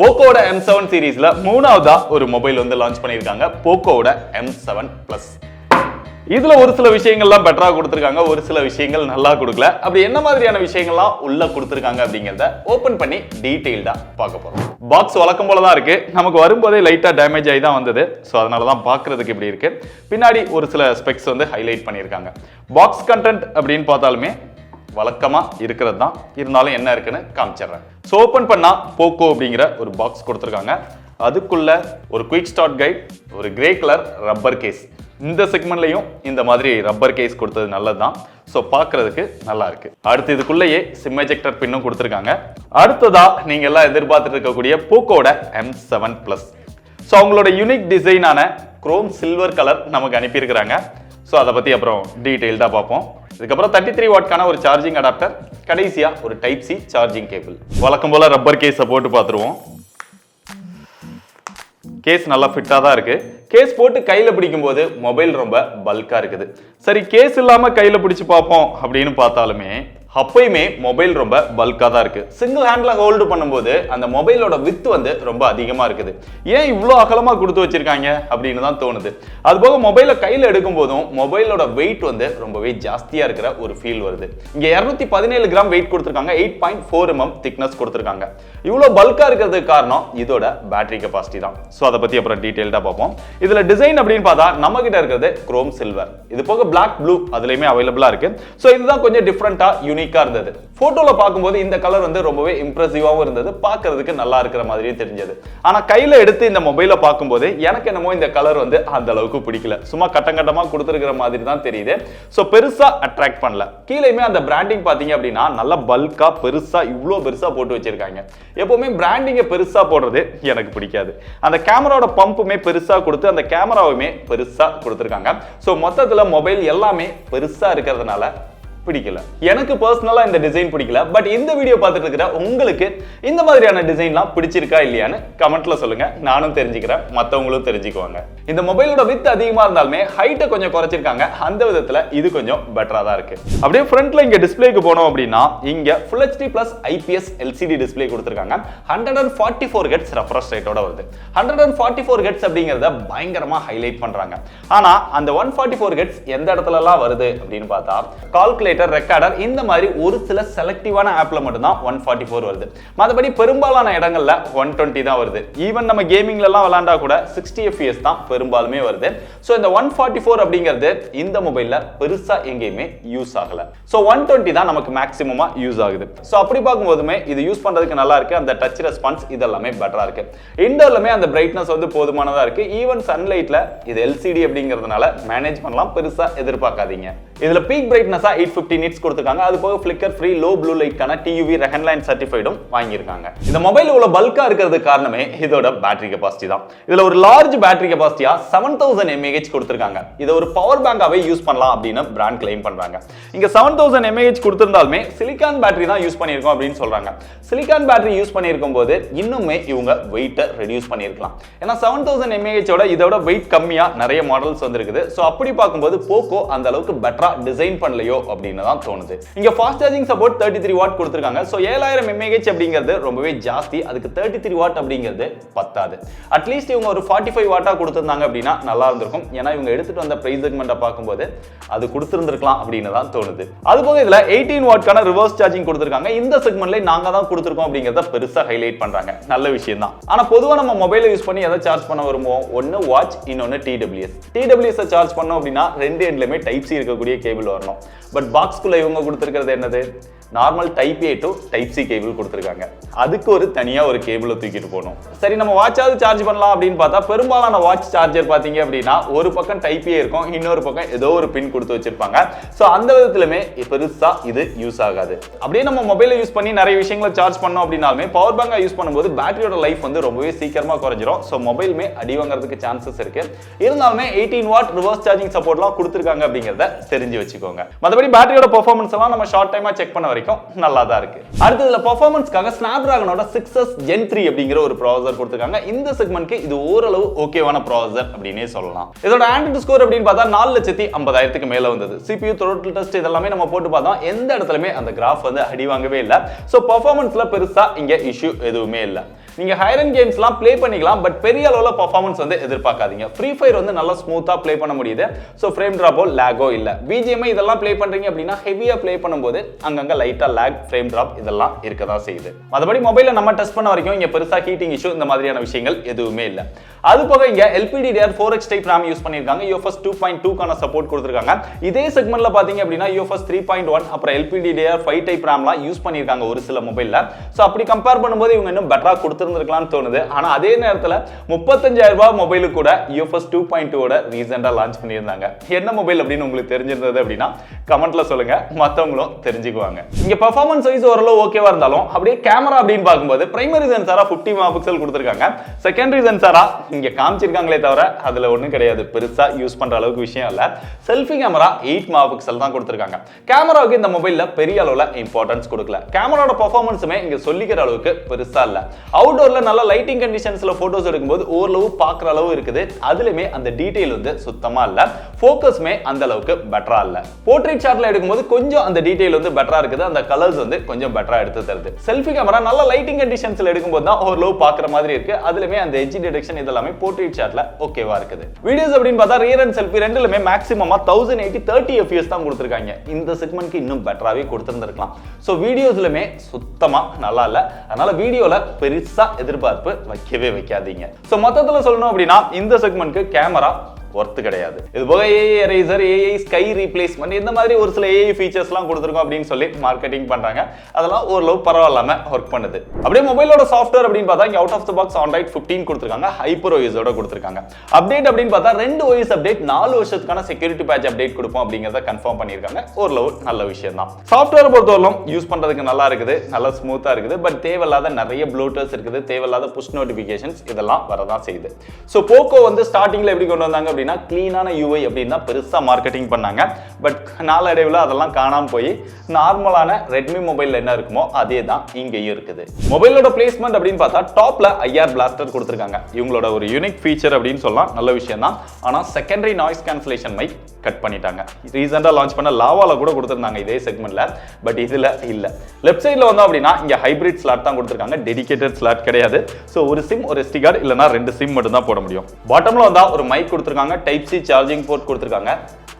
POCOட M7 சீரிஸ்ல மூணாவதா ஒரு mobile வந்து லான்ச் பண்ணிருக்காங்க POCOட M7 Plus. இதுல ஒரு சில விஷயங்கள்லாம் பெட்டரா கொடுத்திருக்காங்க, ஒரு சில விஷயங்கள் நல்லா கொடுக்கல. அப்படி என்ன மாதிரியான விஷயங்கள்லாம் உள்ள கொடுத்திருக்காங்க அப்படிங்கறத ஓபன் பண்ணி டீடைல்டா பார்க்க போறோம். பாக்ஸ் வழக்கம் போல தான் இருக்கு. நமக்கு வரும்போதே லைட்டா டேமேஜ் ஆகி தான் வந்தது. சோ அதனால தான் பார்க்கிறதுக்கு இப்படி இருக்கு. பின்னாடி ஒரு சில ஸ்பெக்ஸ் வந்து ஹைலைட் பண்ணிருக்காங்க. பாக்ஸ் கண்டென்ட் அப்படின்னு பார்த்தாலுமே வழக்கமா இருக்கிறது தான், இருந்தாலும் என்ன இருக்குன்னு காமிச்சிடுறேன். ஸோ ஓப்பன் பண்ணா POCO அப்படிங்கிற ஒரு பாக்ஸ் கொடுத்துருக்காங்க. அதுக்குள்ள ஒரு குயிக் ஸ்டார்ட் கைட், ஒரு கிரே கலர் ரப்பர் கேஸ். இந்த செக்மெண்ட்லையும் இந்த மாதிரி ரப்பர் கேஸ் கொடுத்தது நல்லது தான். ஸோ பார்க்கறதுக்கு நல்லா இருக்கு. அடுத்து இதுக்குள்ளேயே சிம் எஜெக்டர் பின்னும் கொடுத்துருக்காங்க. அடுத்ததா நீங்க எல்லாம் எதிர்பார்த்துட்டு இருக்கக்கூடிய POCOட M7 Plus. ஸோ அவங்களோட யூனிக் டிசைனான குரோம் சில்வர் கலர் நமக்கு அனுப்பியிருக்கிறாங்க. ஸோ அதை பத்தி அப்புறம் டீடைல்டா பார்ப்போம். இதுக்கப்புறம் 33 வாட்கான ஒரு சார்ஜிங் அடாப்டர், கடைசியா ஒரு டைப் சி சார்ஜிங் கேபிள். வழக்கம் போல ரப்பர் கேஸை போட்டு பார்த்துருவோம். கேஸ் நல்லா ஃபிட்டா தான் இருக்கு. கேஸ் போட்டு கையில பிடிக்கும் போது மொபைல் ரொம்ப பல்கா இருக்குது. சரி, கேஸ் இல்லாம கையில பிடிச்சு பார்ப்போம் அப்படின்னு பார்த்தாலுமே அப்பயுமே மொபைல் ரொம்ப பல்கா தான் இருக்கு. சிங்கிள் ஹேண்ட்ல ஹோல்டு பண்ணும்போது அந்த மொபைலோட வித் வந்து ரொம்ப அதிகமா இருக்குது. ஏன் இவ்வளோ அகலமா கொடுத்து வச்சிருக்காங்க அப்படின்னு தான் தோணுது. அது போக மொபைலை கையில எடுக்கும் போதும் மொபைலோட வெயிட் வந்து ரொம்பவே ஜாஸ்தியா இருக்கிற ஒரு ஃபீல் வருது. இங்க 217 கிராம் வெயிட் கொடுத்துருக்காங்க, 8.4 mm திக்னஸ் கொடுத்துருக்காங்க. இவ்வளோ பல்கா இருக்கிறதுக்கு காரணம் இதோட பேட்டரி கெபாசிட்டி தான். ஸோ அதை பத்தி அப்புறம் டீடைல்டா பார்ப்போம். இதுல டிசைன் அப்படின்னு பார்த்தா நம்ம கிட்ட இருக்கிறது குரோம் சில்வர், இது போக பிளாக் ப்ளூ அதுலயுமே அவைலபிளா இருக்கு. ஸோ இதுதான் கொஞ்சம் டிஃப்ரெண்டா யூனிக்கா இருந்தது. போட்டோல பார்க்கும்போது இந்த கலர் வந்து ரொம்பவே இம்ப்ரெசிவாவும் இருந்தது, பார்க்கிறதுக்கு நல்லா இருக்கிற மாதிரியும் தெரிஞ்சது. ஆனா கையில எடுத்து இந்த மொபைலை பார்க்கும்போது எனக்கு என்னமோ இந்த கலர் வந்து அந்த அளவுக்கு பிடிக்கல. சும்மா கட்டமா கொடுத்துருக்கிற மாதிரி தான் தெரியுது. ஸோ பெருசா அட்ராக்ட் பண்ணல. கீழேயுமே அந்த பிராண்டிங் பாத்தீங்க அப்படின்னா நல்லா பல்கா பெருசா இவ்வளோ பெருசா போட்டு வச்சிருக்காங்க. எப்பவுமே பிராண்டிங்கை பெருசா போடுறது எனக்கு பிடிக்காது. அந்த கேமராவோட பம்புமே பெருசா கொடுத்து அந்த கேமராவுமே பெருசா கொடுத்துருக்காங்க. ஸோ மொத்தத்துல மொபைல் எல்லாமே பெருசா இருக்கிறதுனால பிடிக்கல. எனக்கு பர்சனலா இந்த டிசைன் பிடிக்கல. பட் இந்த வீடியோ பார்த்துட்டு இருக்கிற உங்களுக்கு இந்த மாதிரியான டிசைன்லாம் பிடிச்சிருக்கா இல்லையான்னு கமெண்ட்ல சொல்லுங்க. நானும் தெரிஞ்சுக்கிறேன், மற்றவங்களும் தெரிஞ்சுக்குவாங்க. இந்த மொபைலோட வித் அதிகமா இருந்தாலுமே ஹைட்டை கொஞ்சம் குறைச்சிருக்காங்க. அந்த விதத்துல இது கொஞ்சம் பெட்டரா தான் இருக்கு. அப்படியே ஃப்ரண்ட்ல இங்க டிஸ்பிளேக்கு போனோம் அப்படின்னா இங்க Full HD Plus IPS LCD display கொடுத்திருக்காங்க. 144 Hz ரெஃப்ரெஷ் ரேட்டோட வருது. 144 Hz அப்படிங்கறத பயங்கரமா ஹைலைட் பண்றாங்க. ஆனா அந்த 144 Hz எந்த இடத்துல எல்லாம் வருது அப்படின்னு பார்த்தா கால்குலேட்டர், ரெக்கார்டர் இந்த மாதிரி ஒரு சில செலக்டிவான ஆப்ல மட்டும் தான் 144 வருது. மற்றபடி பெரும்பாலான இடங்கள்ல 120 தான் வருது. ஈவன் நம்ம கேமிங்ல எல்லாம் விளையாண்டா கூட 60 FPS தான் பெரும்பாலுமே வருது. சோ இந்த 144 அப்படிங்கிறது இந்த மொபைல்ல பெருசா எங்கேயுமே யூஸ் ஆகல. சோ 120 தான் நமக்கு மேக்ஸிமமா யூஸ் ஆகுது. சோ அப்படி பார்க்கும்போதுமே இது யூஸ் பண்றதுக்கு நல்லா இருக்கு. அந்த டச் ரெஸ்பான்ஸ் இதெல்லாமே பெட்டரா இருக்கு. இன்டோர்லமே அந்த பிரைட்னஸ் வந்து போதுமானதா இருக்கு. ஈவன் சன்லைட்ல இது LCD அப்படிங்கிறதுனால மேனேஜ் பண்ணலாம், பெருசா எதிர்பார்க்காதீங்க. இதுல பீக் பிரைட்னஸா 850 நிட்ஸ் கொடுத்திருக்காங்க. அது போக ஃபிளிக்கர் ஃப்ரீ லோ ப்ளூ லைட்கான TUV ரெகன்லைன் சர்டிஃபைடும் வாங்கியிருக்காங்க. இந்த மொபைல் இவ்வளவு பல்கா இருக்கிறதுக்கு காரணமே இதோட பேட்டரி கெபாசிட்டி தான். இதுல ஒரு லார்ஜ் பேட்டரி கெபாசிட்டியா 7000 mAh கொடுத்திருக்காங்க. இதை ஒரு பவர் பேங்காவே யூஸ் பண்ணலாம் அப்படின்னு பிராண்ட் கிளைம் பண்றாங்க. இங்க 7000 mAh கொடுத்திருந்தாலுமே சிலிகான் பேட்டரி தான் யூஸ் பண்ணியிருக்கோம் அப்படின்னு சொல்றாங்க. சிலிகான் பேட்டரி யூஸ் பண்ணியிருக்கும் போது இன்னுமே இவங்க வெயிட்டை ரெடியூஸ் பண்ணியிருக்கலாம். ஏன்னா 7000 mAh இதோட வெயிட் கம்மியா நிறைய மாடல்ஸ் வந்திருக்குது. ஸோ அப்படி பார்க்கும்போது POCO அந்த அளவுக்கு பெட்டரா டிசைன் பண்ணலையோ அப்படின்னு தான் தோணுது. இங்க ஃபாஸ்ட் சார்ஜிங் சப்போர்ட் 33 வாட் கொடுத்திருக்காங்க. சோ 7000 mAh அப்படிங்கிறது ரொம்பவே ஜாஸ்தி. அதுக்கு 33 வாட் அப்படிங்கிறது பத்தாது. அட்லீஸ்ட் இவங்க ஒரு 45 வாட்டா கொடுத்திருந்தாங்க அப்படின்னா நல்லா இருந்திருக்கும். ஏன்னா இவங்க எடுத்துட்டு வந்த பிரைஸ் செக்மெண்ட்டை பார்க்கும்போது அது கொடுத்திருந்திருக்கலாம் அப்படின்னு தான் தோணுது. அது போக இதுல 18 வாட்கான ரிவர்ஸ் சார்ஜிங் கொடுத்திருக்காங்க. இந்த செக்மெண்ட்ல நாங்க தான் கொடுத்திருக்கோம் அப்படிங்கறத பெருசா ஹைலைட் பண்றாங்க. நல்ல விஷயம் தான். ஆனா பொதுவா நம்ம மொபைலை யூஸ் பண்ணி எதை சார்ஜ் பண்ண வருமோ ஒன்னு வாட்ச், இன்னொன்னு TWS சார்ஜ் பண்ணோம் அப்படின்னா ரெண்டு எண்ட்லயுமே டைப் சி இருக்கக்கூடிய கேபிள் வரணும். பட் பாக்ஸ்குள்ள இவங்க கொடுத்திருக்கிறது என்னது? Normal type A to type C cable கொடுத்திருக்காங்க. அதுக்கு ஒரு தனியா ஒரு கேபிளை தூக்கிட்டு போகணும். சரி, நம்ம வாட்சாவது சார்ஜ் பண்ணலாம் அப்படின்னு பார்த்தா பெரும்பாலான வாட்ச் சார்ஜர் பாத்தீங்க அப்படின்னா ஒரு பக்கம் டைப் A இருக்கும், இன்னொரு பக்கம் ஏதோ ஒரு பின் கொடுத்து வச்சிருப்பாங்க. சோ அந்த விதத்திலுமே பெருசா இது யூஸ் ஆகாது. அப்படியே நம்ம மொபைலை யூஸ் பண்ணி நிறைய விஷயங்களை சார்ஜ் பண்ணோம் அப்படின்னாலுமே பவர் பேங்கா யூஸ் பண்ணும்போது பேட்டரியோட லைஃப் வந்து ரொம்பவே சீக்கிரமா குறைஞ்சிரும். சோ மொபைலுமே அடி வாங்குறதுக்கு சான்சஸ் இருக்கு. இருந்தாலுமே 18 வாட் ரிவர்ஸ் சார்ஜிங் சப்போர்ட்லாம் கொடுத்திருக்காங்க அப்படிங்கறத தெரிஞ்சு வச்சுக்கோங்க. மற்றபடி பேட்டரியோட பெர்ஃபார்மன்ஸ் எல்லாம் நம்ம ஷார்ட் டைமா செக் பண்ண நல்லா தான் இருக்கு. அடுத்ததுல பெர்ஃபார்மன்ஸ்க்காக Snapdragonோட 6s Gen 3 அப்படிங்கிற ஒரு ப்ராசஸர் கொடுத்திருக்காங்க. இந்த செக்மெண்ட்க்கு இது ஓரளவு ஓகேவான ப்ராசஸர் அப்படினே சொல்லலாம். இதோட ஆண்ட்ராய்டு ஸ்கோர் அப்படின்னு பார்த்தா 4,50,000க்கு மேல வந்தது. CPU throttle test இதெல்லாமே நம்ம போட்டு பார்த்தோம். எந்த இடத்துலயுமே அந்த கிராஃப் வந்து அடி வாங்கவே இல்ல. சோ பெர்ஃபார்மன்ஸ்ல பெருசா இங்க இஷ்யூ எதுவுமே இல்ல. நீங்க ஹையர் அண்ட் கேம்ஸ்லாம் ப்ளே பண்ணிக்கலாம், பட் பெரிய அளவுல பெர்ஃபார்மன்ஸ் வந்து எதிர்பார்க்காதீங்க. ஃப்ரீ ஃபயர் வந்து நல்லா ஸ்மூத்தா ப்ளே பண்ண முடியுது. ஸோ ஃப்ரேம் டிராப்போ லேகோ இல்ல. பிஜிஎம்ஐ இதெல்லாம் ப்ளே பண்றீங்க அப்படின்னா ஹெவியா ப்ளே பண்ணும்போது அங்கங்க லைட்டா லேக், ஃப்ரேம் டிராப் இதெல்லாம் இருக்கதான் செய்யுது. மற்றபடி மொபைலை நம்ம டெஸ்ட் பண்ண வரைக்கும் இங்க பெருசா ஹீட்டிங் இஷ்யூ இந்த மாதிரியான விஷயங்கள் எதுவுமே இல்ல. அது போக இங்க LPDDR 4X type RAM use பண்ணிருக்காங்க. UFS 2.2 கான சப்போர்ட் கொடுத்திருக்காங்க. இதே செக்மெண்ட்ல பாத்தீங்க அப்படின்னா UFS 3.1 அப்புறம் LPDDR 5 டைப் RAMலாம் யூஸ் பண்ணிருக்காங்க ஒரு சில மொபைல்ல. சோ அப்படி கம்பேர் பண்ணும்போது இவங்க இன்னும் பெட்டரா கொடுத்திருந்திருக்கலாம்னு தோணுது. ஆனா அதே நேரத்துல 35,000 ரூபாய் மொபைலுக்கு கூட UFS 2.2 ஓட ரீசெண்டா லான்ச் பண்ணியிருந்தாங்க. என்ன மொபைல் அப்படின்னு உங்களுக்கு தெரிஞ்சிருந்தது அப்படின்னா கமெண்ட்ல சொல்லுங்க, மத்தவங்களும் தெரிஞ்சுக்குவாங்க. இங்க பெர்ஃபார்மன்ஸ் வைஸ் ஓரளவு ஓகேவா இருந்தாலும் அப்படியே கேமரா அப்படின்னு பார்க்கும்போது பிரைமரி சென்சாரா 50 மெகாபிக்சல் கொடுத்திருக்காங்க. செகண்டரி சென்சாரா இங்க காமிச்சிருக்காங்களே தவிர அதுல ஒண்ணும் கிடையாது, பெருசா யூஸ் பண்ற அளவுக்கு விஷயம் இல்ல. செல்ஃபி கேமரா 8 மெகாபிக்சல் தான் கொடுத்திருக்காங்க. கேமராவுக்கு இந்த மொபைல்ல பெரிய அளவுல இம்பார்ட்டன்ஸ் கொடுக்கல. கேமராவோட பெர்ஃபார்மன்ஸுமே இங்க சொல்லிக்கிற அளவுக்கு பெருசா இல்ல. அவுட்டோர்ல நல்ல லைட்டிங் கண்டிஷன்ஸ்ல போட்டோஸ் எடுக்கும்போது ஓரளவு பாக்குற அளவு இருக்குது. அதுலயுமே அந்த டீடைல் வந்து சுத்தமா இல்ல. ஃபோக்கஸ்மே அந்த அளவுக்கு பெட்டரா இல்ல. போர்ட்ரேட் ஷாட்ல எடுக்கும்போது கொஞ்சம் அந்த டீடைல் வந்து பெட்டரா இருக்குது. அந்த கலர்ஸ் வந்து கொஞ்சம் பெட்டரா எடுத்து தருது. செல்ஃபி கேமரா நல்ல லைட்டிங் கண்டிஷன்ஸ்ல எடுக்கும்போது தான் ஓரளவு பாக்குற மாதிரி இருக்கு. அதுலயுமே அந்த எட்ஜ் டிடெக்ஷன் இதெல்லாம் போர்ட்ரேட் ஷாட்ல ஓகேவா இருக்குது. வீடியோஸ் அப்படின்னு பார்த்தா ரியர் அண்ட் செல்ஃபி ரெண்டுலயுமே மேக்ஸிமமா 1080 30 fps தான் கொடுத்திருக்காங்க. இந்த செக்மெண்ட்க்கு இன்னும் பெட்டராவே கொடுத்திருந்திருக்கலாம். சோ வீடியோஸ்லயுமே சுத்தமா நல்லா இல்ல. அதனால வீடியோல பெருசா எதிர்பார்ப்பு வைக்கவே வைக்காதீங்க. சோ மொத்தத்துல சொல்லணும் அப்படின்னா இந்த செக்மெண்ட்க்கு கேமரா ஒர்த்து கிடையாது. இது போக AI eraser, AI sky replacement இந்த மாதிரி ஒரு சில AI ஃபீச்சர்ஸ்லாம் கொடுத்துருக்கோம் அப்படின்னு சொல்லி மார்க்கெட்டிங் பண்றாங்க. அதெல்லாம் ஓரளவு பரவாயில்லாம ஒர்க் பண்ணுது. அப்படியே மொபைலோட சாஃப்ட்வேர் அப்படின்னு பார்த்தா இங்க out of the box Android 15 கொடுத்திருக்காங்க. ஹைப்பர் OS ஓட கொடுத்திருக்காங்க. அப்டேட் அப்படின்னு பார்த்தா 2 OS அப்டேட் 4 வருஷத்துக்கான செக்யூரிட்டி பேட்ச் அப்டேட் கொடுப்போம் அப்படிங்கறத கன்ஃபார்ம் பண்ணிருக்காங்க. ஓரளவு நல்ல விஷயம் தான். சாஃப்ட்வேர் பொறுத்தவரைக்கும் யூஸ் பண்றதுக்கு நல்லா இருக்குது, நல்லா ஸ்மூத்தா இருக்குது. பட் தேவையில்லாத நிறைய ப்ளோட்டர்ஸ் இருக்குது, தேவையில்லாத புஷ் நோட்டிபிகேஷன்ஸ் இதெல்லாம் வரதான் செய்யுது. சோ POCO வந்து ஸ்டார்டிங்ல எப்படி கொண்டு வந்தாங்க அப்படின்னா கிளீனான UI அப்படின்னு தான் பெருசா மார்க்கெட்டிங் பண்ணாங்க. பட் நாளடைவில் அதெல்லாம் காணாம போய் நார்மலான ரெட்மி மொபைல்ல என்ன இருக்குமோ அதே தான் இங்கேயும் இருக்குது. மொபைலோட பிளேஸ்மெண்ட் அப்படின்னு பார்த்தா டாப்ல IR பிளாஸ்டர் கொடுத்திருக்காங்க. இவங்களோட ஒரு யூனிக் ஃபீச்சர் அப்படின்னு சொல்லலாம், நல்ல விஷயம் தான். ஆனா secondary noise cancellation mic cut பண்ணிட்டாங்க. ரீசெண்டா லான்ச் பண்ண லாவால கூட கொடுத்திருந்தாங்க இதே செக்மெண்ட்ல, பட் இதுல இல்ல. லெஃப்ட் சைடுல வந்தோம் அப்படின்னா இங்க ஹைபிரிட் ஸ்லாட் தான் கொடுத்திருக்காங்க, டெடிகேட்டட் ஸ்லாட் கிடையாது. சோ ஒரு சிம், ஒரு SD கார்டு இல்லனா 2 சிம் மட்டும் தான் போட முடியும். பாட்டம்ல வந்தா ஒரு மைக் கொடுத்திருக்காங்க, டைப் C சார்ஜிங் போர்ட் கொடுத்திருக்காங்க.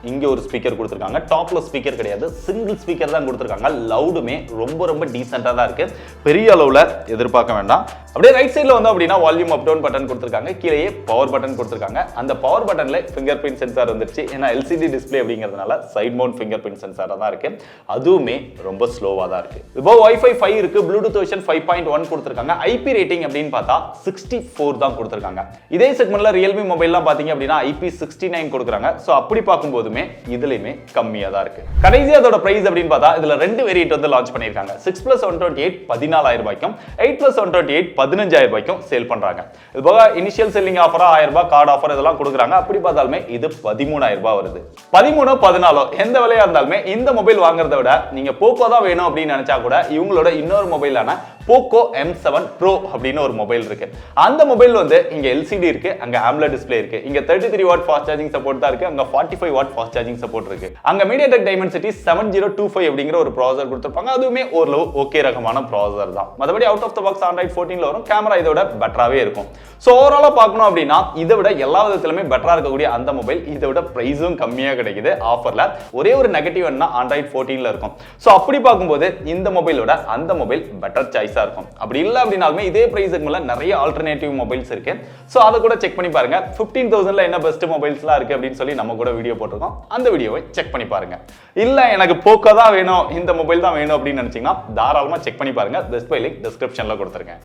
இங்க ஒரு ஸ்பீக்கர் கொடுத்திருக்காங்க. டாப்ல ஸ்பீக்கர் கிடையாது, சிங்கிள் ஸ்பீக்கர் தான் கொடுத்திருக்காங்க. லவுடுமே ரொம்ப ரொம்ப டீசென்ட்டா தான் இருக்கு, பெரிய அளவுல எதிர்பார்க்க வேண்டாம். அப்படியே ரைட் சைடுல வந்தோம் அப்படின்னா வால்யூம் அப் டவுன் பட்டன் கொடுத்திருக்காங்க. கீழே பவர் பட்டன் கொடுத்திருக்காங்க. அந்த பவர் பட்டன்ல ஃபிங்கர் பிரிண்ட் சென்சார் வந்துருச்சு. ஏன்னா LCD டிஸ்ப்ளே அப்படிங்கிறதுனால சைட் மவுண்ட் ஃபிங்கர் பிரிண்ட் சென்சாரா தான் இருக்கு. அதுவுமே ரொம்ப ஸ்லோவா தான் இருக்கு. இப்போ Wi-Fi 5 இருக்கு, Bluetooth வெர்ஷன் 5.1 கொடுத்திருக்காங்க. IP ரேட்டிங் அப்படின்னு பார்த்தா 64 தான் கொடுத்திருக்காங்க. இதே செக்மெண்ட்ல Realme மொபைல்லாம் பாத்தீங்க அப்படின்னா IP69 கொடுக்குறாங்க. சோ அப்படி பார்க்கும்போதுமே இதுலயுமே கம்மியா தான் இருக்கு. கடைசி அதோட பிரைஸ் அப்படின்னு பார்த்தா இதுல 2 வேரியன்ட் வந்து லான்ச் பண்ணிருக்காங்க. 6+128 14,000 ரூபாய்க்கும் 8+128 15,000 ரூபாய்க்கும் சேல் பண்றாங்க. இது போக இனிஷியல் செல்லிங் ஆஃபரா 1000 ரூபாய் கார்டு ஆஃபர் இதெல்லாம் கொடுக்குறாங்க. அப்படி பார்த்தாலுமே இது 13,000 ரூபாய் வருது. 13 14 எந்த விலையா இருந்தாலுமே இந்த மொபைல் வாங்குறத விட நீங்க POCO தான் வேணும் அப்படின்னு நினைச்சா கூட இவங்களோட இன்னொரு மொபைலான POCO M7 Pro அப்படின்னு ஒரு மொபைல் இருக்கு. அந்த மொபைல் வந்து இங்க LCD இருக்கு, அங்க AMOLED டிஸ்ப்ளே இருக்கு. இங்க 33 வாட் ஃபாஸ்ட் சார்ஜிங் சப்போர்ட் தான் இருக்கு, அங்க 45 வாட் ஃபாஸ்ட் சார்ஜிங் சப்போர்ட் இருக்கு. அங்க MediaTek Dimensity 7025 அப்படிங்கிற ஒரு ப்ராசஸர் கொடுத்திருப்பாங்க. அதுவுமே ஓரளவு ஓகே ரகமான ப்ராசஸர் தான். மத்தபடி out of the box Android 14ல வரும். கேமரா இதோட பெட்டராவே இருக்கும். சோ ஓவராலா பார்க்கணும் அப்படின்னா இதை விட எல்லா விதத்திலுமே பெட்டரா இருக்கக்கூடிய அந்த மொபைல் இதை விட பிரைஸும் கம்மியா கிடைக்குது ஆஃபர்ல. ஒரே ஒரு நெகட்டிவ் என்ன Android 14ல இருக்கும். சோ அப்படி பார்க்கும்போது இந்த மொபைலோட அந்த மொபைல் பெட்டர் சாய்ஸா இருக்கும். அப்படி இல்ல அப்படினாலுமே இதே பிரைஸ் செக்மெண்ட்ல நிறைய ஆல்டர்னேட்டிவ் மொபைல்ஸ் இருக்கு. சோ அத கூட செக் பண்ணி பாருங்க. 15,000ல என்ன பெஸ்ட் மொபைல்ஸ்லாம் இருக்கு அப்படின்னு சொல்லி நம்ம கூட வீடியோ போட்டுருக்கோம். அந்த வீடியோவை செக் பண்ணி பாருங்க. இல்ல எனக்கு POCO தான் வேணும், இந்த மொபைல் தான் வேணும் அப்படின்னு நினைச்சீங்கன்னா தாராளமா செக் பண்ணி பாருங்க. பெஸ்ட் பை லிங்க் டிஸ்கிரிப்ஷன்ல கொடுத்திருக்கேன்.